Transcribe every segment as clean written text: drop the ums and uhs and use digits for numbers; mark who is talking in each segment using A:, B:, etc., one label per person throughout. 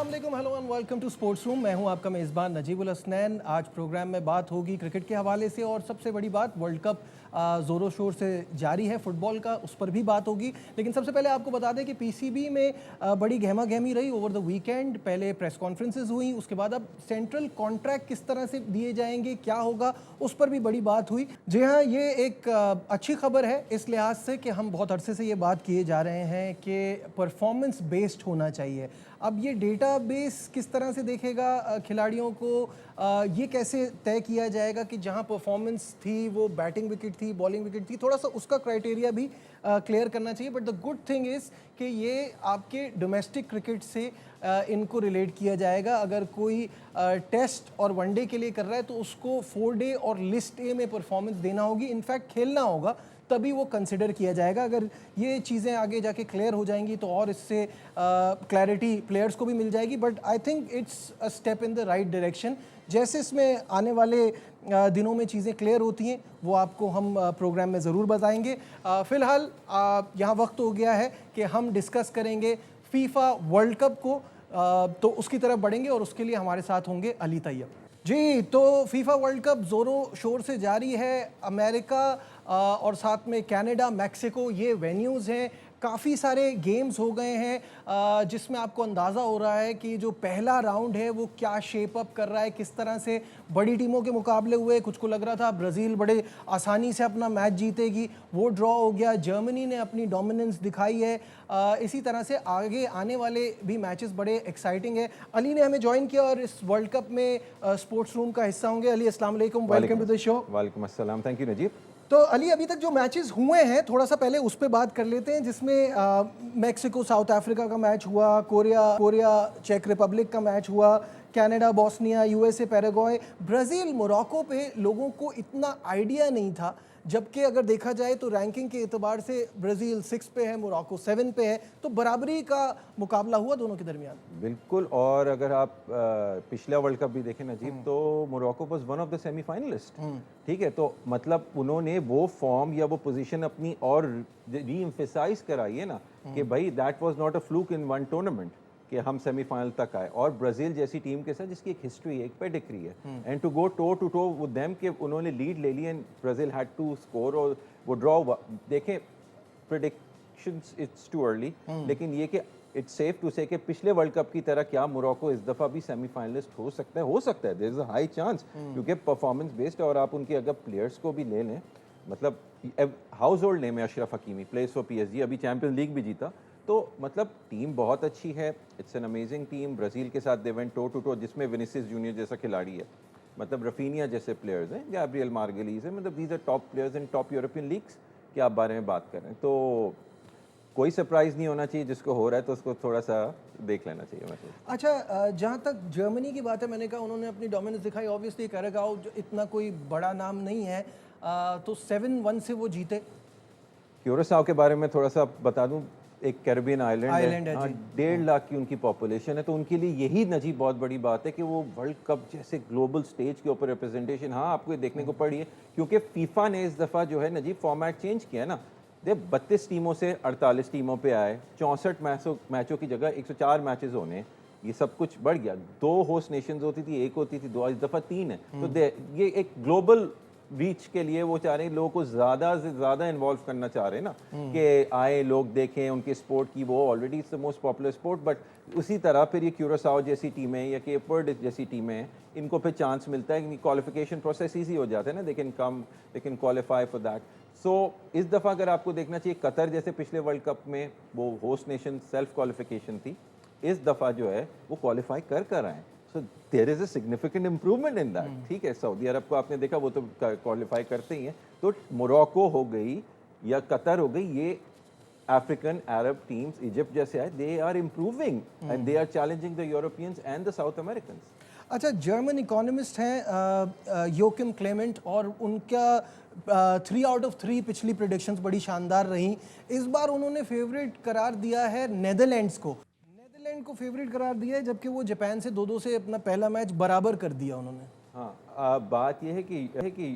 A: अस्सलाम वालेकुम, hello and welcome to sports room. मैं हूं आपका मेज़बान नजीबुल हसनैन। आज प्रोग्राम में बात होगी क्रिकेट के हवाले से और सबसे बड़ी बात वर्ल्ड कप ज़ोरों शोर से जारी है फुटबॉल का, उस पर भी बात होगी। लेकिन सबसे पहले आपको बता दें कि पीसीबी में बड़ी गहमा गहमी रही ओवर द वीकेंड। पहले प्रेस कॉन्फ्रेंसेज हुई, उसके बाद अब सेंट्रल कॉन्ट्रैक्ट किस तरह से दिए जाएंगे, क्या होगा, उस पर भी बड़ी बात हुई। जी हाँ, ये एक अच्छी खबर है इस लिहाज से कि हम बहुत अरसे से ये बात किए जा रहे हैं कि परफॉर्मेंस बेस्ड होना चाहिए। अब ये डेटाबेस किस तरह से देखेगा खिलाड़ियों को, ये कैसे तय किया जाएगा कि जहां परफॉर्मेंस थी वो बैटिंग विकेट थी, बॉलिंग विकेट थी, थोड़ा सा उसका क्राइटेरिया भी क्लियर करना चाहिए। But the good thing is कि ये आपके डोमेस्टिक क्रिकेट से इनको रिलेट किया जाएगा। अगर कोई टेस्ट और वनडे के लिए कर रहा है तो उसको 4 डे और लिस्ट ए में परफॉर्मेंस देना होगी, इनफैक्ट खेलना होगा, तभी वो कंसिडर किया जाएगा। अगर ये चीज़ें आगे जाके क्लियर हो जाएंगी तो और इससे क्लैरिटी प्लेयर्स को भी मिल जाएगी। But I think it's a step in the right direction. जैसे इसमें आने वाले दिनों में चीज़ें क्लियर होती हैं वो आपको हम प्रोग्राम में ज़रूर बताएंगे। फ़िलहाल यहाँ वक्त हो गया है कि हम डिस्कस करेंगे फीफा वर्ल्ड कप को, तो उसकी तरफ बढ़ेंगे और उसके लिए हमारे साथ होंगे अली तैयब जी। तो फीफा वर्ल्ड कप ज़ोरों शोर से जारी है। अमेरिका और साथ में कनाडा, मैक्सिको, ये वेन्यूज़ हैं। काफ़ी सारे गेम्स हो गए हैं जिसमें आपको अंदाज़ा हो रहा है कि जो पहला राउंड है वो क्या शेप अप कर रहा है, किस तरह से बड़ी टीमों के मुकाबले हुए। कुछ को लग रहा था ब्राज़ील बड़े आसानी से अपना मैच जीतेगी, वो ड्रॉ हो गया। जर्मनी ने अपनी डोमिनेंस दिखाई है। इसी तरह से आगे आने वाले भी मैचेस बड़े एक्साइटिंग है। अली ने हमें ज्वाइन किया और इस वर्ल्ड कप में स्पोर्ट्स रूम का हिस्सा होंगे। अली, अस्सलाम वालेकुम, वेलकम टू द शो।
B: वालेकुम अस्सलाम, थैंक यू नजीब।
A: तो अली, अभी तक जो मैचेस हुए हैं थोड़ा सा पहले उस पर बात कर लेते हैं, जिसमें मैक्सिको साउथ अफ्रीका का मैच हुआ, कोरिया चेक रिपब्लिक का मैच हुआ, Canada Bosnia, USA Paraguay, Brazil Morocco पे लोगों को इतना आइडिया नहीं था। जबकि अगर देखा जाए तो रैंकिंग के एतबार से ब्राज़ील 6 पे है, मोरक्को 7 पे है, तो बराबरी का मुकाबला हुआ दोनों के दरमियान।
B: बिल्कुल। और अगर आप पिछला वर्ल्ड कप भी देखें नजीब, तो Morocco was one of the semifinalist. ठीक है, तो मतलब उन्होंने वो फॉर्म या वो पोजीशन अपनी और री एम्फेसाइज कराई है ना कि भाई that was not a fluke in one tournament कि हम सेमीफाइनल तक आए। और ब्राज़ील जैसी टीम के साथ जिसकी एक हिस्ट्री है, एक पेडिग्री है, and to go toe to toe with them कि उन्होंने लीड ले ली and Brazil had to score और वो ड्रॉ हुआ। देखें, प्रेडिक्शंस इट्स टू अर्ली, लेकिन ये कि इट्स सेफ टू से कि पिछले वर्ल्ड कप की तरह क्या मोरक्को इस दफ़ा भी सेमीफाइनलिस्ट हो सकता है, there is a high chance, क्योंकि परफॉर्मेंस बेस्ड। और आप उनके अगर प्लेयर्स को भी ले लें, मतलब हाउस होल्ड नेम है Achraf Hakimi, plays for PSG, अभी चैंपियंस लीग भी जीता। तो मतलब टीम बहुत अच्छी है, it's an amazing team. Brazil के साथ they went toe to toe, जिसमें विनीसियस जूनियर जैसा खिलाड़ी है, मतलब रफीनिया जैसे प्लेयर्स हैं, गैब्रियल मार्गेलीज है, मतलब these are top players in top European leagues के आप बारे में बात कर रहे हैं। तो कोई सरप्राइज नहीं होना चाहिए, जिसको हो रहा है तो उसको थोड़ा सा देख लेना चाहिए। मैं
A: अच्छा, जहाँ तक जर्मनी की बात है, मैंने कहा उन्होंने अपनी डोमिनेंस दिखाई। ऑब्वियसली कैरागाओ जो इतना कोई बड़ा नाम नहीं है, तो 7-1 से वो जीते।
B: क्यूरासाओ के बारे में थोड़ा सा बता दूं, एक कैरिबियन आइलैंड है, हाँ,
A: जी।
B: 1.5 लाख की उनकी पॉपुलेशन है। तो उनके लिए यही नजीब बहुत बड़ी बात है कि वो वर्ल्ड कप जैसे ग्लोबल स्टेज के ऊपर रिप्रेजेंटेशन, हाँ, आपको ये देखने को पड़ी है, क्योंकि फीफा ने इस दफ़ा जो है नजीब फॉर्मेट चेंज किया है ना। दे 32 टीमों से 48 टीमों पे आए, 64 मैचों की जगह 104 मैचेस होने, ये सब कुछ बढ़ गया। 2 होस्ट नेशंस होती थी, 1 होती थी, 2 इस दफ़ा 3 है। तो ये एक ग्लोबल रीच के लिए वो चाह रहे हैं लोगों को ज़्यादा से ज़्यादा इन्वॉल्व करना चाह रहे हैं ना, कि आए लोग देखें उनके स्पोर्ट की। वो already it's the most popular sport, but उसी तरह फिर ये क्यूरासाओ जैसी टीमें या केप वर्ड जैसी टीमें हैं, इनको फिर चांस मिलता है कि क्वालिफिकेशन प्रोसेस ईजी हो जाता है ना, they can qualify for that. So इस दफ़ा अगर आपको देखना चाहिए, कतर जैसे पिछले वर्ल्ड कप में वो होस्ट नेशन सेल्फ क्वालिफिकेशन थी, इस दफ़ा जो है वो क्वालिफाई कर आए। So there is a significant improvement in that. ठीक है, सऊदी अरब को आपने देखा, वो तो क्वालिफाई करते ही हैं। तो मोरक्को हो गई या कतर हो गई, ये अफ्रीकन अरब टीम्स, इजिप्ट जैसे आए, they are improving and they are challenging the Europeans and the South American.
A: अच्छा, जर्मन इकोनॉमिस्ट हैं योकिम क्लेमेंट, और उनका 3 आउट ऑफ 3 पिछली प्रेडिक्शंस बड़ी शानदार रहीं। इस बार उन्होंने फेवरेट करार दिया है नेदरलैंड्स को। नेदरलैंड को फेवरेट करार दिया है, जबकि वो जापान से 2-2 से अपना पहला मैच बराबर कर दिया उन्होंने।
B: हाँ, बात यह है कि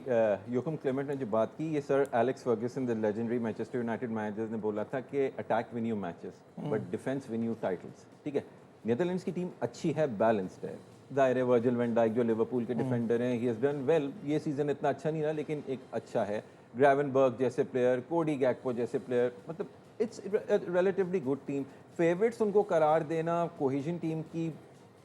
B: योकिम क्लेमेंट ने जो बात की, ये sir Alex Ferguson the legendary Manchester United manager ने बोला था कि attack win you matches but defence win you titles. ठीक है, नीदरलैंड्स की टीम अच्छी है, बैलेंस्ड है। जाहिर है वर्जिल वैन डाइक जो लिवरपूल के डिफेंडर हैं, ही हैज़ डन वेल। ये सीज़न इतना अच्छा नहीं रहा लेकिन एक अच्छा है। ग्रेवनबर्ग जैसे प्लेयर, कोडी गैक्पो जैसे प्लेयर, मतलब it's relatively good team. Favourites उनको करार देना कोहेजन टीम की,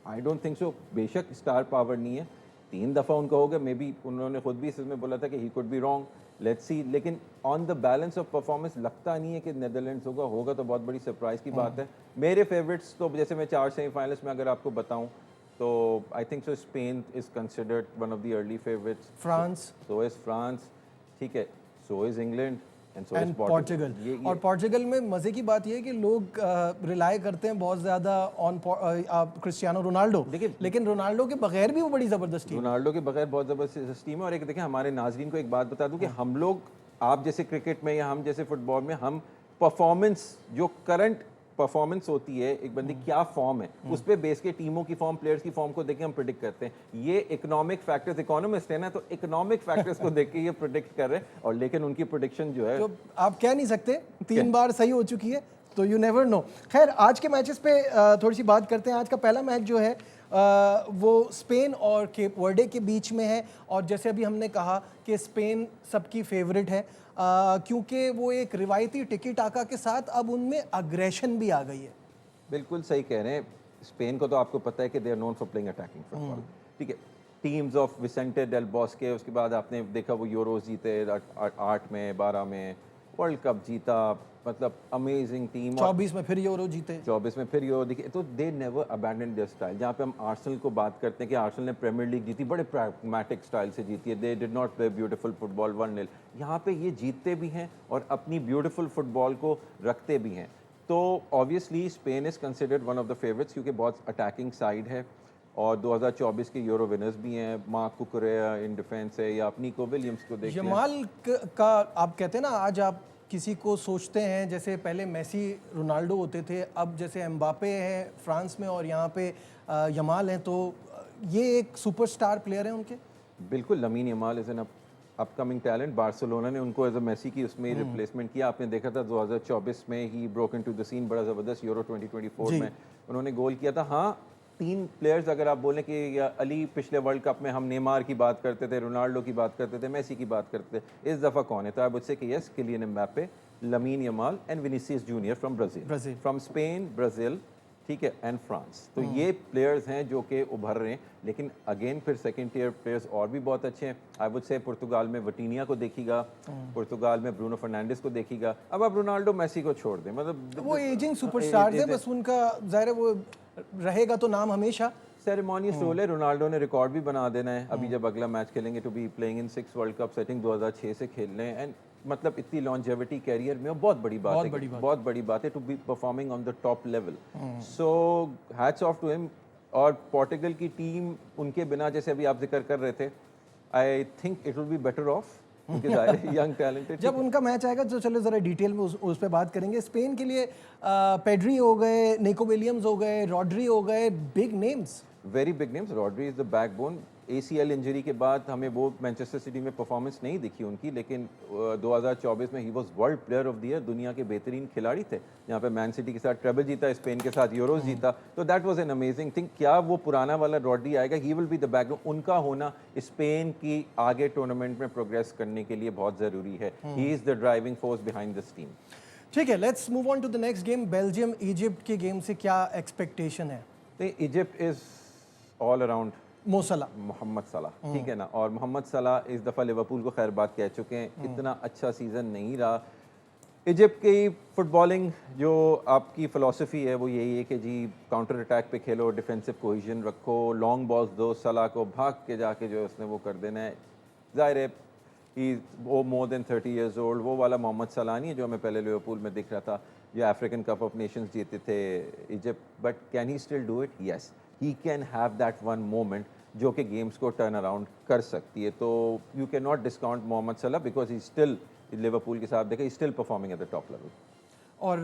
B: आई डोंट थिंक सो। बेशक स्टार पावर नहीं है, 3 दफ़ा उनका हो गया, मे बी उन्होंने खुद भी इसमें बोला था कि he could be wrong, let's see. लेकिन on the balance of performance लगता नहीं है कि नेदरलैंड्स होगा तो बहुत बड़ी सरप्राइज़ की बात है। मेरे फेवरेट्स तो जैसे मैं 4 सेमीफाइनल्स में अगर आपको बताऊं तो आई think so Spain is considered one of the early favourites,
A: France,
B: so is France, ठीक है, so is England
A: and Portugal. और पोर्चुगल में मज़े की बात यह है कि लोग रिलाय करते हैं बहुत ज़्यादा ऑन क्रिस्टियानो रोनाल्डो, लेकिन रोनाल्डो के बगैर भी वो बड़ी ज़बरदस्त टीम है।
B: रोनाल्डो के बगैर बहुत ज़बरदस्त टीम है। और एक देखें, हमारे नाजरीन को एक बात बता दूं कि हम लोग, आप जैसे क्रिकेट में या हम जैसे फुटबॉल में, हम परफॉर्मेंस, जो करंट परफॉर्मेंस होती है एक बंदी क्या फॉर्म है, उस पे बेस के टीमों की फॉर्म, प्लेयर्स की फॉर्म को देख के हम प्रिडिक्ट करते हैं। ये इकोनॉमिक फैक्टर्स, इकोनॉमिस्ट है ना, तो इकोनॉमिक फैक्टर्स को देख के ये प्रिडिक्ट कर रहे हैं। और लेकिन उनकी प्रिडिक्शन जो है,
A: तो आप कह नहीं सकते, 3 बार सही हो चुकी है, तो यू नेवर नो। खैर, आज के मैचेस पे थोड़ी सी बात करते हैं। आज का पहला मैच जो है वो स्पेन और केप वर्डे के बीच में है। और जैसे अभी हमने कहा कि स्पेन सबकी फेवरेट है, क्योंकि वो एक रिवायती टिकी टाका के साथ अब उनमें अग्रेशन भी आ गई है।
B: बिल्कुल सही कह रहे हैं। स्पेन को तो आपको पता है कि they are known for playing attacking football, ठीक है। Teams of Vicente del Bosque, उसके बाद आपने देखा वो यूरोज जीते 8 में, 12 में वर्ल्ड कप जीता, मतलब अमेजिंग टीम।
A: 24 में फिर यूरो जीते,
B: 24 में फिर यूरो दिखे। तो they never abandon there style. जहाँ पे हम आर्सेनल को बात करते हैं कि आर्सेनल ने प्रीमियर लीग जीती, बड़े प्रैग्मेटिक स्टाइल से जीती है, they did not play beautiful football 1-0। यहाँ पे ये जीतते भी हैं और अपनी ब्यूटीफुल फुटबॉल को रखते भी हैं। तो obviously Spain is considered one of the favourites, क्योंकि बहुत अटैकिंग साइड है और 2024 के यूरो विनर्स भी हैं। मार्क कुकुरेया इन डिफेंस है, या अपनी को विलियम्स को देखते हैं।
A: जमाल का आप कहते हैं ना, आज आप किसी को सोचते हैं जैसे पहले मेसी रोनाल्डो होते थे, अब जैसे एम्बापे हैं फ्रांस में और यहाँ पे यमाल हैं, तो ये एक सुपरस्टार प्लेयर हैं उनके।
B: बिल्कुल, lamin Yamal is an upcoming talent. Barcelona ने उनको एज अ मेसी की उसमें रिप्लेसमेंट किया। आपने देखा था 2024 में ही ब्रोक इनटू द सीन, बड़ा ज़बरदस्त यूरो 2024 में उन्होंने गोल किया था। हाँ, 3 प्लेयर्स अगर आप बोलें कि या अली, पिछले वर्ल्ड कप में हम नेमार की बात करते थे, रोनाल्डो की बात करते थे, मेसी की बात करते थे, इस दफ़ा कौन है? तो आई वुड से कि yes, Kylian Mbappe, Lamine Yamal and Vinicius Junior from Brazil, from Spain, Brazil, ठीक है, एंड फ्रांस। तो ये प्लेयर्स हैं जो कि उभर रहे हैं। लेकिन अगेन फिर सेकंड टियर प्लेयर्स और भी बहुत अच्छे हैं। आई वुड से पुर्तगाल में वटीनिया को देखिएगा, पुर्तगाल में ब्रूनो फर्नांडिस को देखिएगा। अब आप रोनाल्डो मेसी को छोड़ दें, मतलब
A: वो एजिंग सुपरस्टार्स हैं, बस उनका ज़ाहिर है वो रहेगा तो नाम हमेशा।
B: सेरेमोनियस रोल है। रोनाल्डो ने रिकॉर्ड भी बना देना है अभी जब अगला मैच खेलेंगे, to be playing in 6 World Cup setting, 2006 से खेल रहे हैं। एंड मतलब इतनी लॉन्जेविटी कैरियर में बहुत बड़ी बात है, बहुत बड़ी बात है to be performing on the top level. So hats off to him. और पोर्टुगल की टीम उनके बिना, जैसे अभी आप जिक्र कर रहे थे, I think it will be better of, young talented.
A: जब उनका मैच आएगा तो चलो ज़रा डिटेल में उस पर बात करेंगे। स्पेन के लिए पेड्री हो गए, निको विलियम्स हो गए, रॉड्री हो गए, big names,
B: very big names. Rodri is the backbone. ACL injury के बाद हमें वो मैनचेस्टर सिटी में परफॉर्मेंस नहीं दिखी उनकी, लेकिन 2024 में he was world player of the year, दुनिया के बेहतरीन खिलाड़ी थे। यहाँ पे मैन सिटी के साथ ट्रेबल जीता, स्पेन के साथ यूरोज जीता, तो that was an amazing thing. क्या वो पुराना वाला रॉड्री आएगा? He will be the backbone. उनका होना स्पेन की आगे टूर्नामेंट में प्रोग्रेस करने के लिए बहुत ज़रूरी है। He is the driving force behind this team.
A: ठीक है, let's move on to the next game. Belgium Egypt के गेम से क्या एक्सपेक्टेशन है?
B: Egypt is all around
A: Mohamed
B: Salah, ठीक है ना। और मोहम्मद सलाह इस दफ़ा लिवरपूल को खैर बात कह चुके हैं, इतना अच्छा सीज़न नहीं रहा। इजिप्ट की फुटबॉलिंग जो आपकी फ़िलासफ़ी है वो यही है कि जी काउंटर अटैक पे खेलो, डिफेंसिव कोहिजन रखो, लॉन्ग बॉल्स दो, सलाह को भाग के जाके जो है उसने वो कर देना है। ज़ाहिर है वो मोर देन 30 ईयर्स ओल्ड, वो वाला मोहम्मद सलाह नहीं है जो हमें पहले लिवरपूल में दिख रहा था, जो अफ्रीकन कप ऑफ नेशंस जीते थे Egypt. But can he still do it? Yes, he can have that one moment जो कि गेम्स को टर्न अराउंड कर सकती है। तो you can not discount Mohamed Salah because he still Liverpool के साथ देखा, he still performing at the top level.
A: और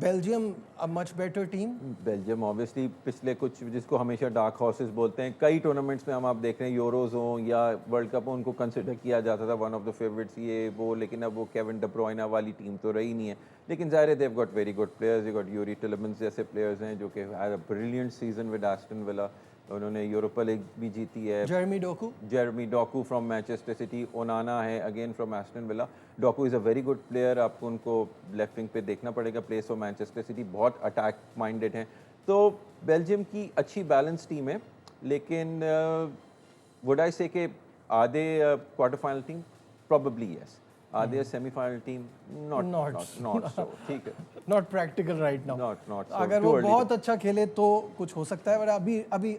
A: Belgium a much better team.
B: Belgium obviously पिछले कुछ जिसको हमेशा डार्क हॉर्सेस बोलते हैं, कई टूर्नामेंट्स में हम आप देख रहे हैं, यूरोज हो या वर्ल्ड कप हो, उनको कंसिडर किया जाता था वन ऑफ द फेवरेट्स ये वो, लेकिन अब वो केविन डी ब्रुयना वाली टीम तो रही नहीं है। लेकिन ज़ाहिर है, they've got very good players, they got Youri Tielemans जैसे प्लेयर्स हैं जो कि had a brilliant season with Aston Villa. उन्होंने यूरोपा लीग भी जीती है। Jeremy Doku from Manchester City, Onana है again from Aston Villa. Doku is a very good player, आपको उनको लेफ्ट विंग पे देखना पड़ेगा, प्लेस फॉर मैनचेस्टर सिटी, बहुत अटैक माइंडेड हैं। तो बेल्जियम की अच्छी बैलेंस टीम है, लेकिन वुड आई से कि आधे quarter final team probably yes, आधे सेमीफाइनल टीम नॉट सो, ठीक है,
A: not practical right now.
B: Not
A: अगर वो बहुत अच्छा खेले तो कुछ हो सकता है, पर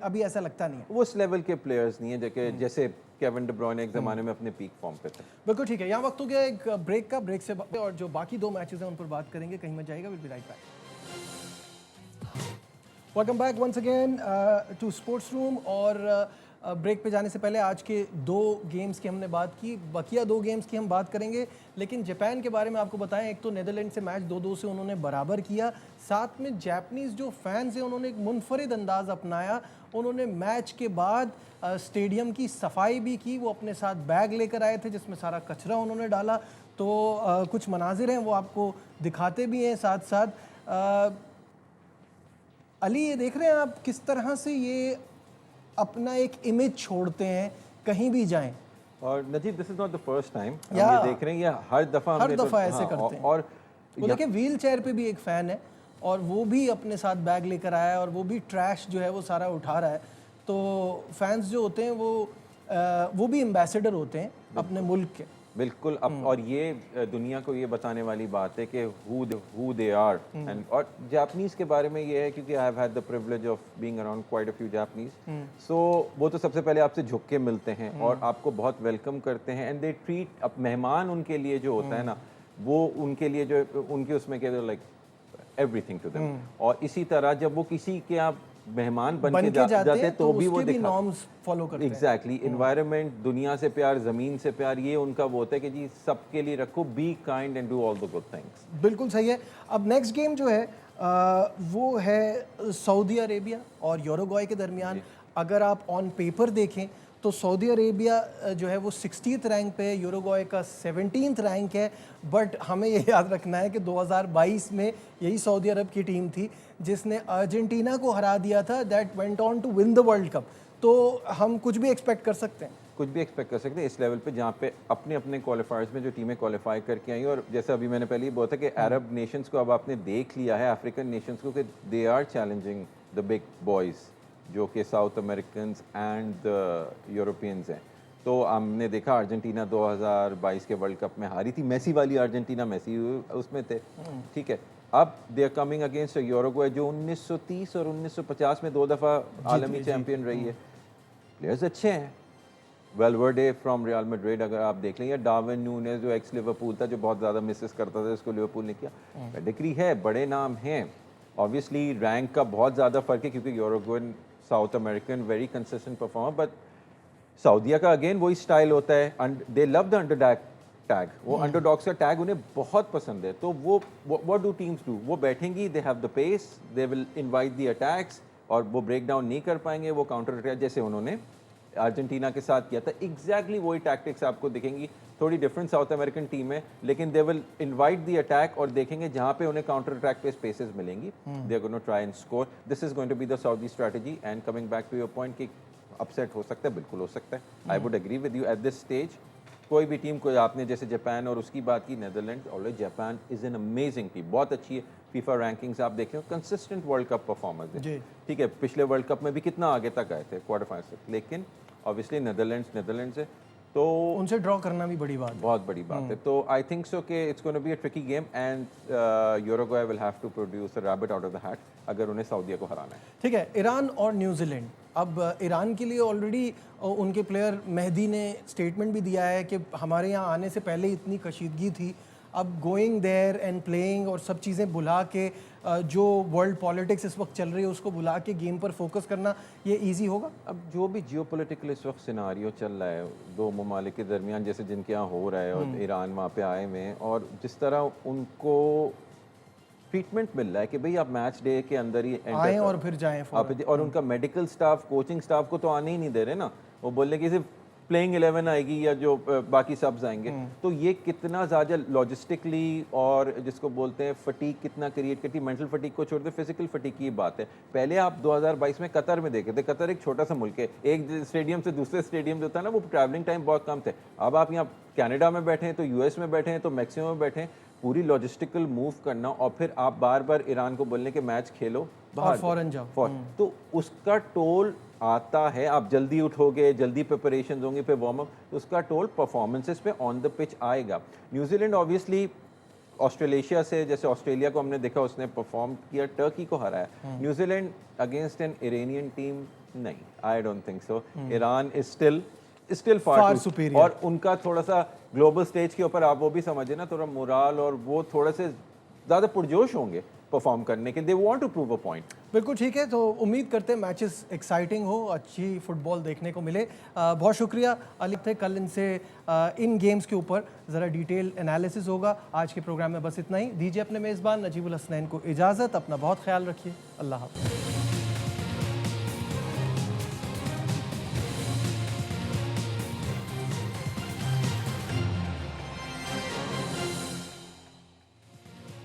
A: अभी ऐसा लगता नहीं है।
B: वो उस लेवल के प्लेयर्स नहीं है जैसे केविन डी ब्रुयने एक ज़माने में अपने पीक फॉर्म पे थे।
A: बिल्कुल ठीक है, यहाँ वक्त हो गया एक ब्रेक का। ब्रेक से और जो बाकी 2 मैचेस हैं उन पर बात करेंगे, कहीं मत जाएगा। Will be right back. Welcome back once again to sports room. और ब्रेक पे जाने से पहले आज के 2 गेम्स की हमने बात की, बकिया 2 गेम्स की हम बात करेंगे। लेकिन जापान के बारे में आपको बताएं, एक तो नीदरलैंड से मैच 2-2 से उन्होंने बराबर किया, साथ में जापानीज़ जो फैंस हैं उन्होंने एक मुनफरिद अंदाज़ अपनाया। उन्होंने मैच के बाद स्टेडियम की सफाई भी की, वो अपने साथ बैग लेकर आए थे जिसमें सारा कचरा उन्होंने डाला। तो कुछ मनाजिर हैं वो आपको दिखाते भी हैं साथ साथ। अली, ये देख रहे हैं आप किस तरह से ये अपना एक इमेज छोड़ते हैं कहीं भी जाएं।
B: और Najeeb, this is not the first time हम ये देख रहे हैं, ये हर दफा
A: ऐसे करते हैं।
B: और
A: वो देखिए, व्हील चेयर पे भी एक फ़ैन है और वो भी अपने साथ बैग लेकर आया है और वो भी ट्रैश जो है वो सारा उठा रहा है। तो फैंस जो होते हैं वो भी एम्बेसडर होते हैं अपने मुल्क के।
B: बिल्कुल। अब और ये दुनिया को ये बताने वाली बात है कि हु दे आर। एंड और जापानीज के बारे में ये है, क्योंकि I have had the privilege of being around quite a few Japanese, so वो तो सबसे पहले आपसे झुक के मिलते हैं और आपको बहुत वेलकम करते हैं। एंड दे ट्रीट, अब मेहमान उनके लिए जो होता है ना, वो उनके लिए जो उनके उसमें कहते लाइक एवरीथिंग टू देम। और इसी तरह जब वो किसी के आप मेहमान बन के जाते तो भी वो
A: नॉर्म्स फॉलो करते हैं।
B: एग्जैक्टली, एनवायरनमेंट, दुनिया से प्यार, ज़मीन से प्यार, ये उनका वो होता है कि जी सबके लिए रखो, be kind and do all the good things.
A: बिल्कुल सही है। अब नेक्स्ट गेम जो है वो है सऊदी अरेबिया और यूरुग्वाई के दरमियान। अगर आप ऑन पेपर देखें तो सऊदी अरेबिया जो है वो 60th रैंक पे है, यूरुग्वाई का 17th रैंक है। बट हमें ये याद रखना है कि 2022 में यही सऊदी अरब की टीम थी जिसने अर्जेंटीना को हरा दिया था, that went on to win the World Cup. तो हम कुछ भी एक्सपेक्ट कर सकते हैं,
B: कुछ भी एक्सपेक्ट कर सकते हैं इस लेवल पे, जहाँ पे अपने अपने क्वालिफायर्स में जो टीमें क्वालिफाई करके आई। और जैसे अभी मैंने पहले ही बोला था कि अरब नेशंस को अब आपने देख लिया है, अफ्रीकन नेशंस को, कि they are challenging the big boys, जो कि साउथ अमेरिकन एंड यूरोपियंस हैं। तो हमने देखा अर्जेंटीना 2022 के वर्ल्ड कप में हारी थी, मेसी वाली अर्जेंटीना, मेसी उसमें थे, ठीक है। अब they are coming against Uruguay जो 1930 और 1950 में 2 दफ़ा आलमी चैंपियन रही है। प्लेयर्स अच्छे हैं, वेलवर्डे फ्रॉम रियल मैड्रिड अगर आप देख लें, या डार्विन नूनेज जो एक्स लिवरपूल था, जो बहुत ज़्यादा मिसेस करता था, इसको लिवरपूल ने किया। पेडिग्री है, बड़े नाम हैं। ऑब्वियसली रैंक का बहुत ज़्यादा फ़र्क है, क्योंकि Uruguay South American very consistent performer, but सऊदिया का अगेन वही स्टाइल होता है, they love the underdog tag, वो अंडरडॉग्स का टैग उन्हें बहुत पसंद है। तो वो व्हाट डू टीम्स डू, वो बैठेंगी, they have the pace, they will invite the attacks, और वो ब्रेक डाउन नहीं कर पाएंगे, वो काउंटर अटैक जैसे उन्होंने अर्जेंटीना के साथ किया था, एग्जैक्टली वही टैक्टिक्स आपको दिखेंगी। थोड़ी डिफरेंट साउथ अमेरिकन टीम है, लेकिन दे विल इनवाइट द अटैक, और देखेंगे जहाँ पे उन्हें काउंटर अटैक पे स्पेसेस मिलेंगी, they are going to try and score. This is going to be the Saudi strategy. And coming back to your point कि अपसेट हो सकता है, बिल्कुल हो सकता है। I would agree with you at this stage. कोई भी टीम, कोई आपने जैसे जापान और उसकी बात की, Netherland, already Japan is an amazing team, बहुत अच्छी है। फीफा रैंकिंग्स आप देखें, कंसिस्टेंट वर्ल्ड कप परफॉर्मेंस है, ठीक है। पिछले वर्ल्ड कप में भी कितना आगे तक आए थे, क्वार्टर फाइनल तक, लेकिन ऑब्वियसली नेदरलैंड्स है, तो
A: उनसे ड्रॉ करना भी बड़ी बात है,
B: बहुत बड़ी बात है। तो आई थिंक सो कि it's gonna be a tricky game, and Uruguay will have to produce a rabbit out of the hat अगर उन्हें सऊदीया को हराना है।
A: ठीक है। ईरान और न्यूजीलैंड, अब ईरान के लिए ऑलरेडी उनके प्लेयर मेहदी ने स्टेटमेंट भी दिया है कि हमारे यहाँ आने से पहले इतनी कशीदगी थी, अब गोइंग देयर एंड प्लेइंग और सब चीज़ें भुला के, जो वर्ल्ड पॉलिटिक्स इस वक्त चल रही है उसको भुला के गेम पर फोकस करना, ये इजी होगा।
B: अब जो भी जियोपॉलिटिकल इस वक्त सिनारियो चल रहा है दो ममालिक के दरमियान, जैसे जिनके यहाँ हो रहा है, और ईरान वहाँ पे आए हुए हैं, और जिस तरह उनको ट्रीटमेंट मिल रहा है कि भाई आप मैच डे के अंदर ही
A: आए और फिर जाएं फौरन।
B: और उनका मेडिकल स्टाफ, कोचिंग स्टाफ को तो आने ही नहीं दे रहे ना, वो बोल रहे कि सिर्फ प्लेइंग 11 आएगी या जो बाकी सबs आएंगे। तो ये कितना ज़्यादा लॉजिस्टिकली और जिसको बोलते हैं फटीक कितना क्रिएट करती है, मेंटल फटीक को छोड़ दे फिजिकल फटीक की बात है। पहले आप 2022 में कतर में देखे थे, कतर एक छोटा सा मुल्क है, एक स्टेडियम से दूसरे स्टेडियम जो था ना वो ट्रैवलिंग टाइम बहुत कम थे। अब आप यहाँ कनाडा में बैठे हैं तो यूएस में बैठे हैं तो मैक्सिको में बैठे हैं, पूरी लॉजिस्टिकल मूव करना और फिर आप बार बार ईरान को बोलने के मैच खेलो
A: और फौरन जाओ।
B: तो उसका टोल आता है। आप जल्दी उठोगे, जल्दी प्रिपरेशन होंगे, फिर वार्म अप, तो उसका टोल परफॉर्मेंसेस पे ऑन द पिच आएगा। न्यूजीलैंड ऑब्वियसली ऑस्ट्रेलेशिया से, जैसे ऑस्ट्रेलिया को हमने देखा उसने परफॉर्म किया, टर्की को हराया। New Zealand against an Iranian team नहीं, I don't think so. Iran is still far superior, और उनका थोड़ा सा ग्लोबल स्टेज के ऊपर आप वो भी समझे ना, थोड़ा मोराल और वो थोड़े से ज़्यादा पुरजोश होंगे परफॉर्म करने के, they want to prove a point.
A: बिल्कुल ठीक है, तो उम्मीद करते हैं मैचेस एक्साइटिंग हो, अच्छी फुटबॉल देखने को मिले। बहुत शुक्रिया अली थे, कल इनसे इन गेम्स के ऊपर ज़रा डिटेल एनालिसिस होगा। आज के प्रोग्राम में बस इतना ही, दीजिए अपने मेज़बान नजीबुल हसनैन को इजाज़त, अपना बहुत ख्याल रखिए, अल्लाह हाफ़िज़।